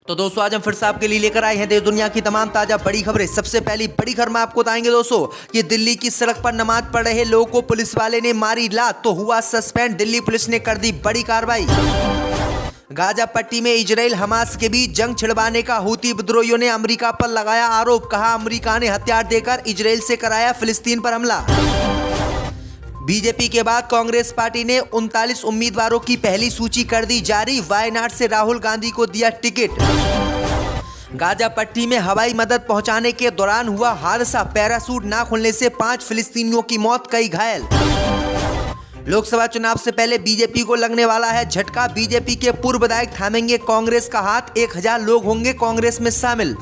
तो दोस्तों आज हम फिर से आपके लिए लेकर आए हैं देश दुनिया की तमाम ताजा बड़ी खबरें। सबसे पहली बड़ी खबर में आपको बताएंगे दोस्तों कि दिल्ली की सड़क पर नमाज पढ़ रहे लोगों को पुलिस वाले ने मारी लात तो हुआ सस्पेंड। दिल्ली पुलिस ने कर दी बड़ी कार्रवाई। गाजा पट्टी में इजराइल हमास के बीच जंग छिड़वाने का हूती विद्रोहियों ने अमेरिका पर लगाया आरोप। कहा अमेरिका ने हथियार देकर इजराइल से कराया फिलिस्तीन पर हमला। बीजेपी के बाद कांग्रेस पार्टी ने 39 उम्मीदवारों की पहली सूची कर दी जारी। वायनाड से राहुल गांधी को दिया टिकट। गाजा पट्टी में हवाई मदद पहुंचाने के दौरान हुआ हादसा। पैराशूट ना खुलने से 5 फिलिस्तीनियों की मौत, कई घायल। लोकसभा चुनाव से पहले बीजेपी को लगने वाला है झटका। बीजेपी के पूर्व विधायक थामेंगे कांग्रेस का हाथ। 1000 लोग होंगे कांग्रेस में शामिल।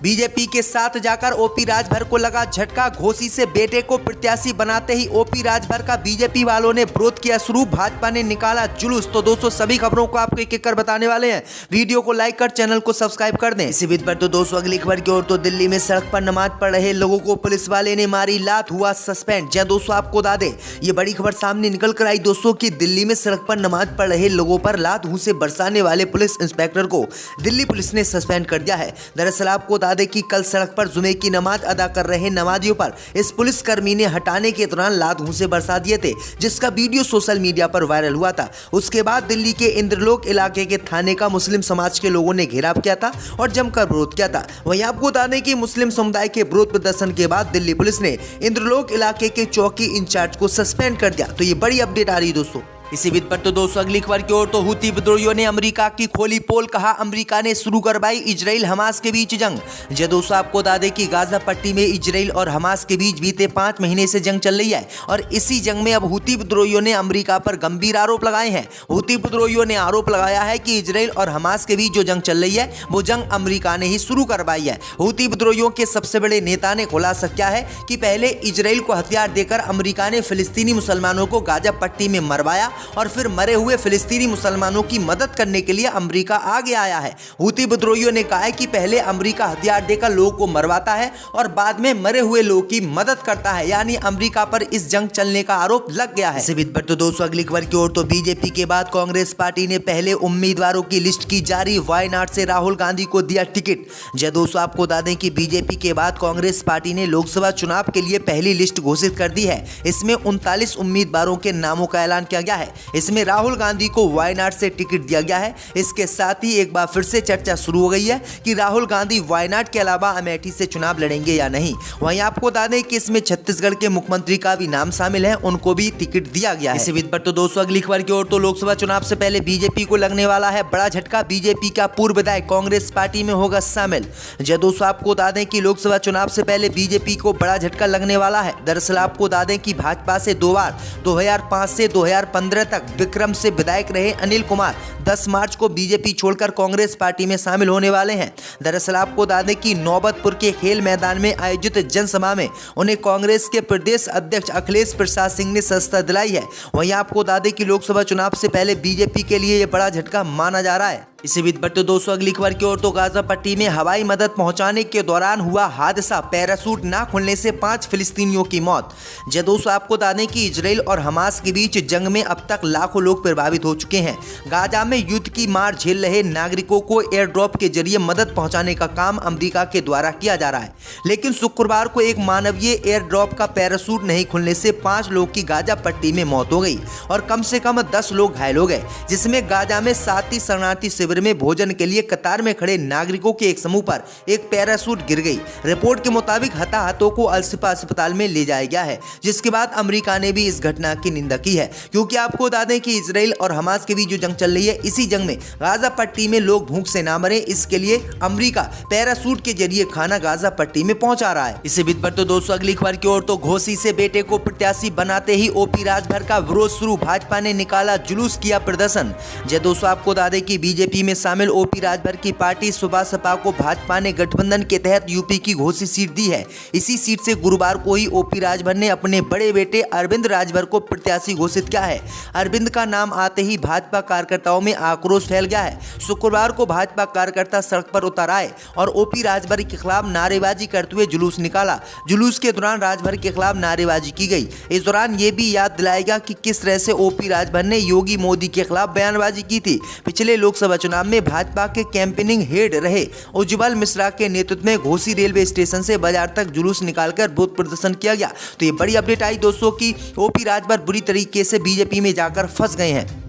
बीजेपी के साथ जाकर ओपी राजभर को लगा झटका। घोसी से बेटे को प्रत्याशी बनाते ही ओपी राजभर का बीजेपी वालों ने विरोध किया शुरू। भाजपा ने निकाला जुलूस। तो दोस्तों सभी खबरों को आपको एक एक कर बताने वाले हैं। वीडियो को लाइक कर चैनल को सब्सक्राइब कर दें। इसी बीच पर तो दोस्तों अगली खबर की ओर। तो दिल्ली में सड़क पर नमाज पढ़ रहे लोगों को पुलिस वाले ने मारी लात, हुआ सस्पेंड। जय दोस्तों आपको बता दें ये बड़ी खबर सामने निकल कर आई दोस्तों की दिल्ली में सड़क पर नमाज पढ़ रहे लोगों पर लात मुंह से बरसाने वाले पुलिस इंस्पेक्टर को दिल्ली पुलिस ने सस्पेंड कर दिया है। दरअसल आपको बता दें कि कल सड़क पर जुमे की नमाज अदा कर रहे नमाजियों पर इस पुलिसकर्मी ने हटाने के दौरान लात मुंह से बरसा दिए थे, जिसका वीडियो सोशल मीडिया पर वायरल हुआ था। उसके बाद दिल्ली के इंद्रलोक इलाके के थाने का मुस्लिम समाज के लोगों ने घेराव किया था और जमकर विरोध किया था। वहीं आपको बता दें कि मुस्लिम समुदाय के विरोध प्रदर्शन के बाद दिल्ली पुलिस ने इंद्रलोक इलाके के चौकी इंचार्ज को सस्पेंड कर दिया। तो ये बड़ी अपडेट आ रही है दोस्तों। इसी बीच पर तो दोस्तों अगली खबर की ओर। तो हूती विद्रोहियों ने अमेरिका की खोली पोल। कहा अमेरिका ने शुरू करवाई इजराइल हमास के बीच जंग। जय दोस्तों आपको बता दें कि गाजा पट्टी में इजराइल और हमास के बीच बीते 5 महीने से जंग चल रही है और इसी जंग में अब हूती विद्रोहियों ने अमेरिका पर गंभीर आरोप लगाए हैं। हूती विद्रोहियों ने आरोप लगाया है कि इजराइल और हमास के बीच जो जंग चल रही है वो जंग अमेरिका ने ही शुरू करवाई है। हूती विद्रोहियों के सबसे बड़े नेता ने खुलासा किया है कि पहले इजराइल को हथियार देकर अमेरिका ने फिलिस्तीनी मुसलमानों को गाजा पट्टी में मरवाया और फिर मरे हुए फिलिस्तीनी मुसलमानों की मदद करने के लिए अमेरिका आगे आया है। हूती विद्रोहियों ने कहा है कि पहले अमेरिका हथियार देकर लोगों को मरवाता है और बाद में मरे हुए लोगों की मदद करता है, यानी अमेरिका पर इस जंग चलने का आरोप लग गया है। इसी बीच पर तो दोस्तों अगली खबर की ओर। तो बीजेपी के बाद कांग्रेस पार्टी ने पहले उम्मीदवारों की लिस्ट की जारी। वायनाड से राहुल गांधी को दिया टिकट। जय दोस्तों आपको बता दें कि बीजेपी के बाद कांग्रेस पार्टी ने लोकसभा चुनाव के लिए पहली लिस्ट घोषित कर दी है। इसमें 39 उम्मीदवारों के नामों का ऐलान किया गया है। इसमें राहुल गांधी को वायनाड से टिकट दिया गया है। इसके साथ ही एक बार फिर से चर्चा शुरू हो गई है कि राहुल गांधी वायनाड के अलावा अमेठी से चुनाव लड़ेंगे या नहीं। वहीं आपको बता दें कि इसमें छत्तीसगढ़ के मुख्यमंत्री का भी नाम शामिल है, उनको भी टिकट दिया गया है। इसी बीच पर तो दोस्तों अगली खबर की ओर। तो लोकसभा चुनाव से पहले बीजेपी को लगने वाला है बड़ा झटका। बीजेपी का पूर्व विधायक कांग्रेस पार्टी में होगा शामिल। जय दोस्तों आपको बता दें कि लोकसभा चुनाव से पहले बीजेपी को बड़ा झटका लगने वाला है। दरअसल आपको बता दें कि भाजपा से 2 बार 2005 से 2015 तक विक्रम से विधायक रहे अनिल कुमार 10 मार्च को बीजेपी छोड़कर कांग्रेस पार्टी में शामिल होने वाले हैं। दरअसल आपको बता दें कि नौबतपुर के खेल मैदान में आयोजित जनसभा में उन्हें कांग्रेस के प्रदेश अध्यक्ष अखिलेश प्रसाद सिंह ने सत्ता दिलाई है। वहीं आपको बता दें कि लोकसभा चुनाव से पहले बीजेपी के लिए यह बड़ा झटका माना जा रहा है। इसी बीच पर तो दोस्तों अगली खबर की ओर। तो गाजा पट्टी में हवाई मदद पहुंचाने के दौरान हुआ हादसा। पैराशूट ना खुलने से 5 फिलिस्तीनियों की मौत। जय दोस्तों आपको बता दें कि इजराइल और हमास के बीच जंग में अब तक लाखों लोग प्रभावित हो चुके हैं। गाजा में युद्ध की मार झेल रहे नागरिकों को एयर ड्रॉप के जरिए मदद पहुंचाने का काम अमेरिका के द्वारा किया जा रहा है, लेकिन शुक्रवार को एक मानवीय एयर ड्रॉप का पैराशूट नहीं खुलने से 5 लोग की गाजा पट्टी में मौत हो गई और कम से कम 10 लोग घायल हो गए, जिसमें गाजा में 7 शरणार्थी शिविर में भोजन के लिए कतार में खड़े नागरिकों के एक समूह पर एक पैराशूट गिर गई। रिपोर्ट के मुताबिक हताहतों को अल-शिफा अस्पताल में ले जाया गया है, जिसके बाद अमेरिका ने भी इस घटना की निंदा की है, क्योंकि आपको बता दें कि इजराइल और हमास के बीच जो जंग चल रही है, इसी जंग में गाजा पट्टी में लोग भूख से ना मरे, इसके लिए अमेरिका पैराशूट के जरिए खाना गाजा पट्टी में पहुंचा रहा है। इसी बीच पर तो दोस्तों अगली खबर की ओर। तो घोसी से बेटे को प्रत्याशी बनाते ही ओपी राजभर का विरोध शुरू। भाजपा ने निकाला जुलूस, किया प्रदर्शन। जय दोस्तों आपको बता दें कि बीजेपी में शामिल ओपी राजभर की पार्टी सुबह सपा को भाजपा ने गठबंधन के तहत यूपी की घोसी सीट दी है। इसी सीट से गुरुवार को ही ओपी राजभर ने अपने बड़े बेटे अरविंद राजभर को प्रत्याशी घोषित किया है। अरविंद का नाम आते ही भाजपा कार्यकर्ताओं में आक्रोश फैल गया है। शुक्रवार को भाजपा कार्यकर्ता सड़क पर उतर आए और ओपी राजभर के खिलाफ नारेबाजी करते हुए जुलूस निकाला। जुलूस के दौरान राजभर के खिलाफ नारेबाजी की गई। इस दौरान ये भी याद दिलाया गया कि किस तरह से ओपी राजभर ने योगी मोदी के खिलाफ बयानबाजी की थी। पिछले लोकसभा चुनाव चुनाव में भाजपा के कैंपेनिंग हेड रहे उज्जवल मिश्रा के नेतृत्व में घोसी रेलवे स्टेशन से बाजार तक जुलूस निकालकर बूथ प्रदर्शन किया गया। तो ये बड़ी अपडेट आई दोस्तों की ओपी राजभर बुरी तरीके से बीजेपी में जाकर फंस गए हैं।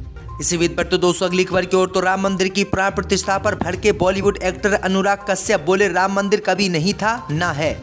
इसी बीच पर तो दोस्तों अगली खबर की ओर तो राम मंदिर की प्राण प्रतिष्ठा पर भड़के बॉलीवुड एक्टर अनुराग कश्यप बोले राम मंदिर कभी नहीं था ना है।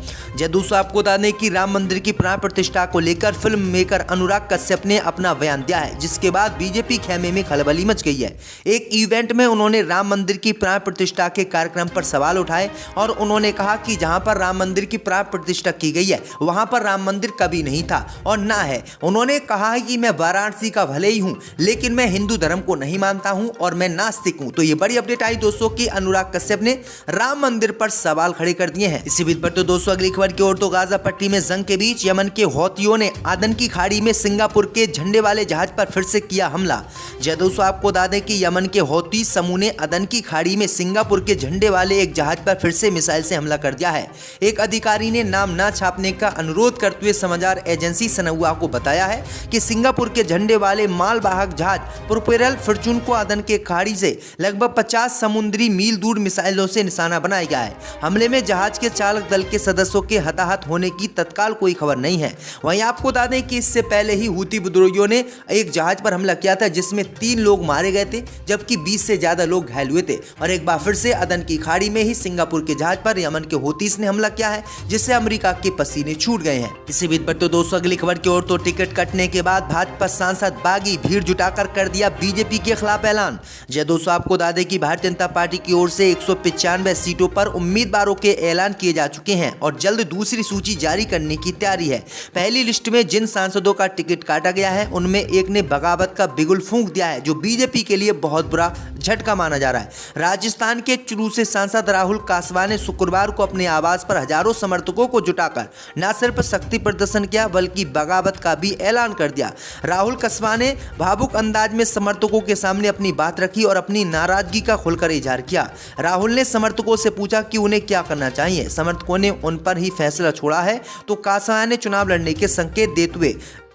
दोस्तों आपको बता दें कि राम मंदिर की प्राण प्रतिष्ठा को लेकर फिल्म मेकर अनुराग कश्यप ने अपना बयान दिया है, जिसके बाद बीजेपी खेमे में खलबली मच गई है। एक इवेंट में उन्होंने राम मंदिर की प्राण प्रतिष्ठा के कार्यक्रम पर सवाल उठाए और उन्होंने कहा कि जहां पर राम मंदिर की प्राण प्रतिष्ठा की गई है वहां पर राम मंदिर कभी नहीं था और ना है। उन्होंने कहा कि मैं वाराणसी का भले ही हूं लेकिन मैं हिंदू धर्म को नहीं मानता हूं और मैं नास्तिक हूं। तो ये बड़ी अपडेट आई दोस्तों कि अनुराग कश्यप ने राम मंदिर पर सवाल खड़े कर दिए हैं। इसी बीच पर तो दोस्तों अगली खबर की ओर तो गाजा पट्टी में जंग के बीच यमन के हौथियों ने आदन की खाड़ी में सिंगापुर के झंडे वाले जहाज पर फिर से किया हमला। दोस्तों आपको बता दें कि यमन के हौती समूह ने अदन की खाड़ी में सिंगापुर के झंडे वाले एक जहाज पर फिर से मिसाइल से हमला कर दिया है। एक अधिकारी ने नाम ना छापने का अनुरोध करते हुए समाचार एजेंसी सनहुआ को बताया है कि सिंगापुर के झंडे वाले मालवाहक जहाज प्रोपेलर फॉर्चून को अदन के खाड़ी से लगभग 50 समुद्री मील दूर मिसाइलों से निशाना बनाया गया है। हमले में जहाज के चालक दल के सदस्यों के हताहत होने की तत्काल कोई खबर नहीं है। वहीं आपको बता दें कि इससे पहले ही हूती विद्रोहियों ने एक जहाज पर हमला किया था जिसमें 3 लोग मारे गए थे जबकि 20 से ज्यादा लोग घायल हुए थे। और एक बार फिर से अदन की खाड़ी में ही सिंगापुर के जहाज पर यमन के हूतीस ने हमला किया है जिससे अमेरिका के पसीने छूट गए हैं। इसी बीच पर तो दोस्तों अगली खबर की ओर तो टिकट कटने के बाद भाजपा सांसद बागी भीड़ जुटाकर कर दिया बीजेपी के खिलाफ ऐलान। दोस्तों आपको बता दें कि भारतीय जनता पार्टी की ओर से 195 सीटों पर उम्मीदवारों के ऐलान किए जा चुके हैं और जल्द दूसरी सूची जारी करने की तैयारी है। पहली लिस्ट में जिन सांसदों का टिकट काटा गया है उनमें एक ने बगावत का बिगुल फूंक दिया है जो बीजेपी के लिए बहुत बुरा झटका माना जा रहा है। राजस्थान के चुरू से सांसद राहुल कासवा ने शुक्रवार को अपने आवास पर हजारों समर्थकों को जुटाकर न सिर्फ शक्ति प्रदर्शन किया बल्कि बगावत का भी ऐलान कर दिया। राहुल कासवा ने भावुक अंदाज में समर्थकों के सामने अपनी बात रखी और अपनी नाराजगी का खुलकर इजहार किया। राहुल ने समर्थकों से पूछा कि उन्हें क्या करना चाहिए। समर्थकों ने उन पर ही फैसला छोड़ा है तो कासवा ने चुनाव लड़ने के संकेत देते हुए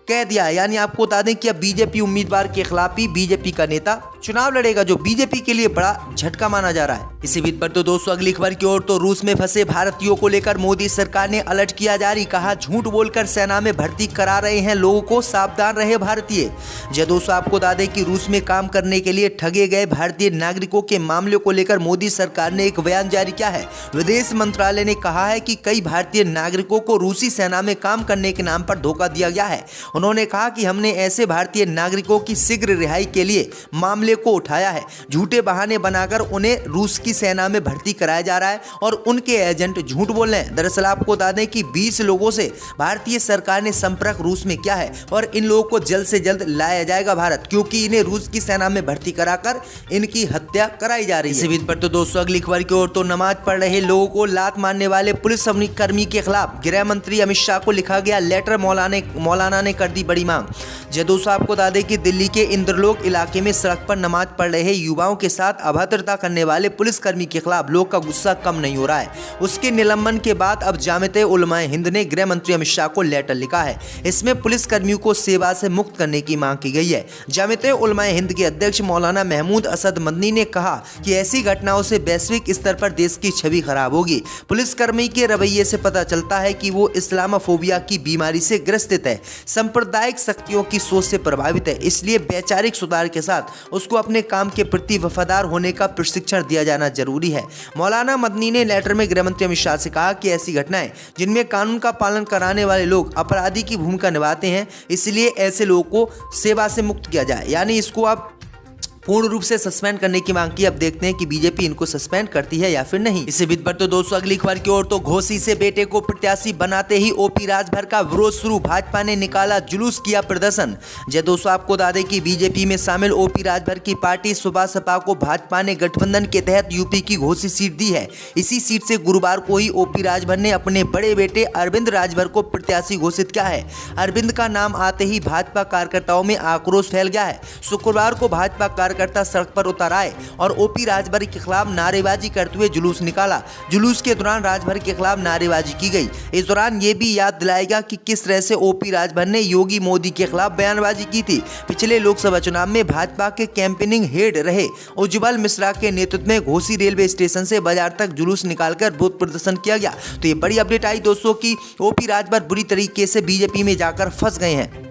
कह दिया। यानी आपको बता दें कि अब बीजेपी उम्मीदवार के खिलाफ ही बीजेपी का नेता चुनाव लड़ेगा जो बीजेपी के लिए बड़ा झटका माना जा रहा है। इसी बीच पर तो दोस्तों अगली खबर की ओर तो रूस में फंसे भारतीयों को लेकर मोदी सरकार ने अलर्ट किया जारी। कहा झूठ बोलकर सेना में भर्ती करा रहे हैं लोगों को, सावधान रहे भारतीय। दोस्तों आपको बता दें कि रूस में काम करने के लिए ठगे गए भारतीय नागरिकों के मामले को लेकर मोदी सरकार ने एक बयान जारी किया है। विदेश मंत्रालय ने कहा है कि कई भारतीय नागरिकों को रूसी सेना में काम करने के नाम पर धोखा दिया गया है। उन्होंने कहा कि हमने ऐसे भारतीय नागरिकों की शीघ्र रिहाई के लिए मामले को उठाया है। झूठे बहाने बनाकर उन्हें रूस की सेना में भर्ती कराया जा रहा है और उनके एजेंट झूठ बोल रहे हैं। दरअसल आपको बता दें कि 20 लोगों से भारतीय सरकार ने संपर्क रूस में किया है और इन लोगों को जल्द से जल्द लाया जाएगा भारत, क्योंकि इन्हें रूस की सेना में भर्ती कराकर इनकी हत्या कराई जा रही है। इसी बीच पर तो दोस्तों अगली खबर की ओर तो नमाज पढ़ रहे लोगों को लात मारने वाले पुलिस कर्मी के खिलाफ गृह मंत्री अमित शाह को लिखा गया लेटर। मौलाना ने कर दी बड़ी मांग। दोस्तों आपको बता दें कि दिल्ली के इंद्रलोक इलाके में सड़क पर नमाज पढ़ रहे युवाओं के साथ अभद्रता करने वाले पुलिसकर्मी के खिलाफ लोग का गुस्सा कम नहीं हो रहा है। उसके निलंबन के बाद अब जामिते उलमाए हिंद ने गृह मंत्री अमित शाह को लेटर लिखा है। इसमें पुलिसकर्मियों को सेवा से मुक्त करने की मांग की गई है। जामिते उलमाए हिंद के अध्यक्ष मौलाना महमूद असद मदनी ने कहा कि ऐसी घटनाओं से वैश्विक स्तर पर देश की छवि खराब होगी। पुलिसकर्मी के रवैये से पता चलता है कि वो इस्लामोफोबिया की बीमारी से ग्रसित है, सांप्रदायिक शक्तियों की सोच से प्रभावित है, इसलिए वैचारिक सुधार के साथ उसको अपने काम के प्रति वफादार होने का प्रशिक्षण दिया जाना जरूरी है। मौलाना मदनी ने लेटर में गृह मंत्री अमित शाह से कहा कि ऐसी घटनाएं जिनमें कानून का पालन कराने वाले लोग अपराधी की भूमिका निभाते हैं, इसलिए ऐसे लोगों को सेवा से मुक्त किया जाए। यानी इसको आप पूर्ण रूप से सस्पेंड करने की मांग की। अब देखते हैं कि बीजेपी इनको सस्पेंड करती है या फिर नहीं। इसी बीच पर तो दोस्तों अगली खबर की ओर तो घोसी से बेटे को प्रत्याशी बनाते ही ओपी राजभर का विरोध शुरू। भाजपा ने निकाला जुलूस, किया प्रदर्शन। दोस्तों आपको बता दें कि बीजेपी में शामिल ओपी राजभर की पार्टी सुबह सपा को भाजपा ने गठबंधन के तहत यूपी की घोसी सीट दी है। इसी सीट से गुरुवार को ही ओपी राजभर ने अपने बड़े बेटे अरविंद राजभर को प्रत्याशी घोषित किया है। अरविंद का नाम आते ही भाजपा कार्यकर्ताओं में आक्रोश फैल गया है। शुक्रवार को भाजपा कार्यकर्ता सड़क पर उतर आए और ओपी राजभर के खिलाफ नारेबाजी करते हुए जुलूस निकाला। जुलूस के दौरान राजभर के खिलाफ नारेबाजी की गई। इस दौरान ये भी याद दिलाएगा कि किस तरह से ओपी राजभर ने योगी मोदी के खिलाफ बयानबाजी की थी। पिछले लोकसभा चुनाव में भाजपा के कैंपेनिंग हेड रहे उज्जवल मिश्रा के नेतृत्व में घोसी रेलवे स्टेशन से बाजार तक जुलूस निकालकर विरोध प्रदर्शन किया गया। तो ये बड़ी अपडेट आई दोस्तों की ओपी राजभर बुरी तरीके से बीजेपी में जाकर फंस गए हैं।